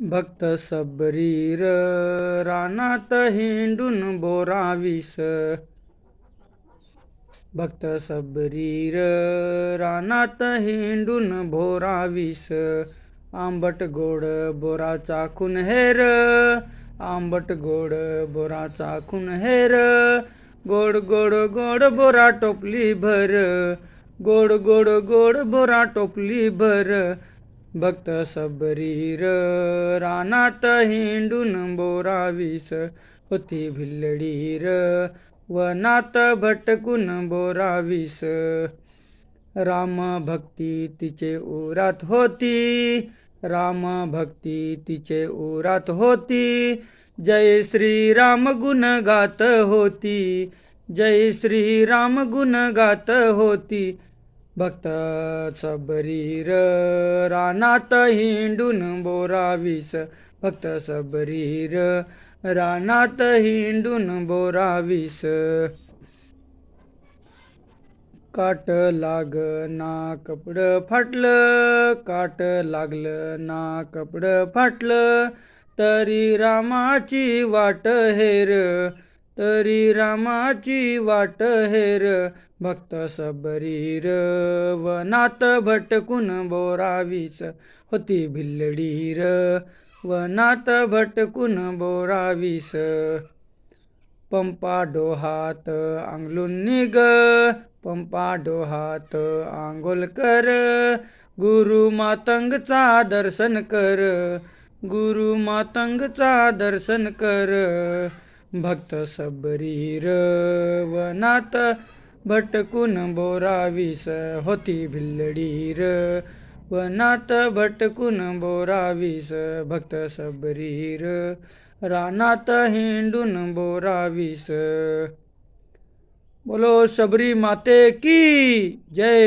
भक्त सबरीर रानात हिंडून बोरावीस. भक्त सबरीर रानात हिंडून बोरावीस. आंबट गोड बोराचा खून हेर, आंबट गोड बोराचा खून हेर. गोड गोड गोड बोरा टोपली भर, गोड गोड गोड बोरा टोपली भर. भक्त सबरीर रानात हिंडून बोरावीस. होती भिल्लडीर वनात भटकून बोरावीस. राम भक्ती तिचे उरात होती, राम भक्ती तिचे उरात होती. जय श्रीराम गुण गात होती, जय श्रीराम गुण गात होती. भक्त सबरीर रानात हिंडून बोरावीस. भक्त सबरीर रानात हिंडून बोरावीस. काट लागना कपड फाटलं, काट लागलं ना कपड फाटलं. तरी रामाची वाट हेर, तरी रामाची वाट हेर. भक्त सबरीर वनात भटकून बोरावीस. होती भिल्लडीर वनात भटकून बोरावीस. पंपा डोहात आंघोळून निघ, पंपा डोहात आंघोळ कर. गुरु मातंगचा दर्शन कर, गुरु मातंगचा दर्शन कर. भक्त सबरीर वनात भटकून बोरावीस. होती भिल्लडीर वनात भटकून बोरावीस. भक्त सबरीर रानात हिंडून बोरावीस. बोलो शबरी माते की जय.